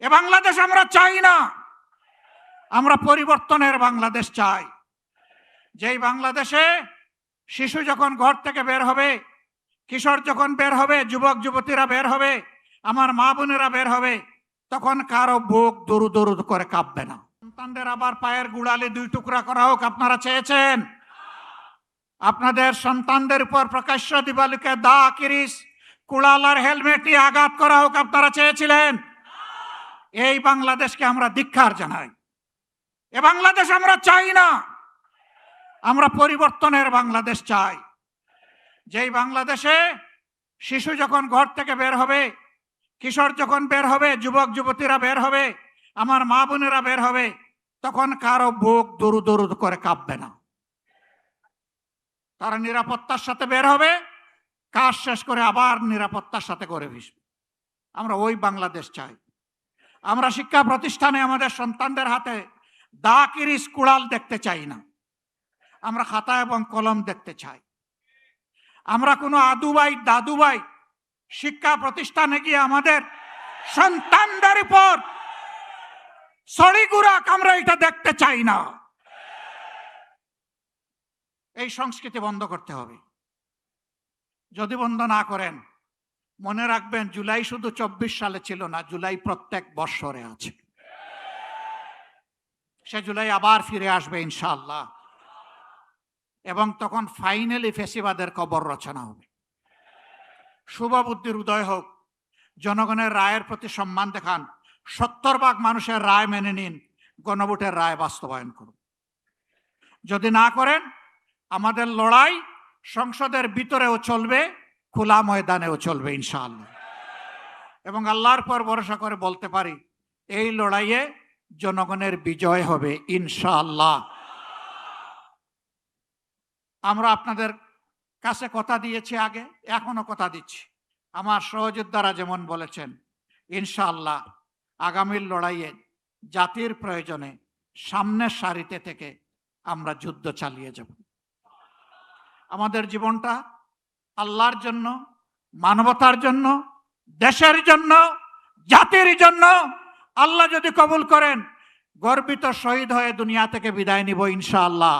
এ বাংলাদেশ আমরা চাই না, আমরা পরিবর্তনের বাংলাদেশ চাই। যেই বাংলাদেশে শিশু যখন ঘর থেকে বের হবে, কিশোর যখন বের হবে, যুবক যুবতীরা বের হবে, আমার মা বোনেরা বের হবে, তখন কারো বুক দরু দরু করে কাঁপবে না। সন্তানদের আবার পায়ের গুড়ালি দুই টুকরা করা হোক আপনারা চেয়েছেন? আপনাদের সন্তানদের উপর প্রকাশ্য দিবালিকে দা, কিরিস, কুড়ালার হেলমেট নিয়ে আঘাত করা হোক আপনারা চেয়েছিলেন? এই বাংলাদেশকে আমরা ধিক্কার জানাই। এ বাংলাদেশ আমরা চাই না, আমরা পরিবর্তনের বাংলাদেশ চাই। যেই বাংলাদেশে শিশু যখন ঘর থেকে বের হবে, কিশোর যখন বের হবে, যুবক যুবতীরা বের হবে, আমার মা বোনেরা বের হবে, তখন কারো বুক দরু দরু করে কাঁপবে না। তারা নিরাপত্তার সাথে বের হবে, কাজ শেষ করে আবার নিরাপত্তার সাথে করে ভিসবে। আমরা ওই বাংলাদেশ চাই। আমরা শিক্ষা প্রতিষ্ঠানে আমাদের সন্তানদের হাতে দা, কিরিস, কুড়াল দেখতে চাই না। আমরা খাতা এবং কলম দেখতে চাই। আমরা কোনো আদুবাই দাদুবাই শিক্ষা প্রতিষ্ঠানে গিয়ে আমাদের সন্তানদের উপর ছড়িগুড়াক আমরা এটা দেখতে চাই না। এই সংস্কৃতি বন্ধ করতে হবে। যদি বন্ধ না করেন, মনে রাখবেন জুলাই শুধু 24 সালে ছিল না, জুলাই প্রত্যেক বৎসরে আছে। সে জুলাই আবার ফিরে আসবে ইনশাআল্লাহ, এবং তখন ফাইনালি ফেসিবাদের কবর রচনা হবে। শুভ বুদ্ধির উদয় হোক, জনগণের রায়ের প্রতি সম্মান দেখান, 70% মানুষের রায় মেনে নিন, গণভোটের রায় বাস্তবায়ন করুন। যদি না করেন, আমাদের লড়াই সংসদের ভিতরেও চলবে, খোলা ময়দানেও চলবে ইনশাআল্লাহ। এবং আল্লাহর পর ভরসা করে বলতে পারি, এই লড়াইয়ে জনগণের বিজয় হবে ইনশাআল্লাহ। আমরা আপনাদের কাছে কথা দিয়েছি আগে, এখনো কথা দিচ্ছি। আমার সহযোদ্ধারা যেমন বলেছেন, ইনশাআল্লাহ আগামীর লড়াইয়ে জাতির প্রয়োজনে সামনের সারিতে থেকে আমরা যুদ্ধ চালিয়ে যাব। আমাদের জীবনটা আল্লাহর জন্য, মানবতার জন্য, দেশের জন্য, জাতির জন্য। আল্লাহ যদি কবুল করেন, গর্বিত শহীদ হয়ে দুনিয়া থেকে বিদায় নিব ইনশাআল্লাহ।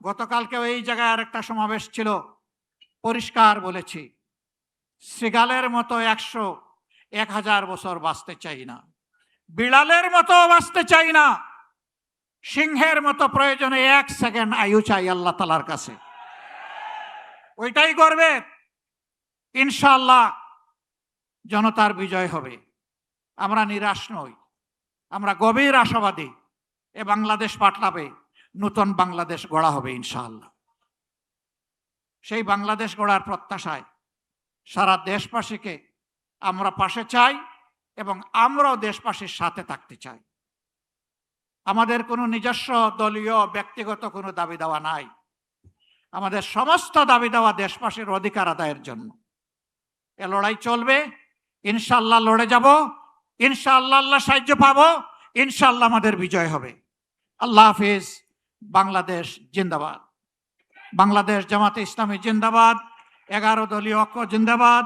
গতকালকেও এই জায়গায় আরেকটা সমাবেশ ছিল, পরিষ্কার বলেছি, শ্রীগালের মতো 100-1000 বছর বাঁচতে চাই না, বিড়ালের মতো বাঁচতে চাই না, সিংহের মতো প্রয়োজনে 1 সেকেন্ড আয়ু চাই আল্লাহ তাআলার কাছে। ওইটাই করবে ইনশাআল্লাহ, জনতার বিজয় হবে। আমরা নিরাশ নই, আমরা গভীর আশাবাদী। এ বাংলাদেশ পাল্টাবে, নতুন বাংলাদেশ গড়া হবে ইনশাআল্লাহ। সেই বাংলাদেশ গড়ার প্রত্যাশায় সারা দেশবাসীকে আমরা পাশে চাই, এবং আমরাও দেশবাসীর সাথে থাকতে চাই। আমাদের কোনো নিজস্ব দলীয় ব্যক্তিগত কোনো দাবি দাওয়া নাই। আমাদের সমস্ত দাবি দেওয়া দেশবাসীর অধিকার আদায়ের জন্য। এ লড়াই চলবে ইনশাআল্লাহ, লড়ে যাব ইনশাআল্লাহ, আল্লাহ সাহায্য পাবো ইনশাআল্লাহ, আমাদের বিজয় হবে। আল্লাহ হাফিজ। বাংলাদেশ জিন্দাবাদ। বাংলাদেশ জামাতে ইসলামী জিন্দাবাদ। 11 দলীয় ঐক্য জিন্দাবাদ।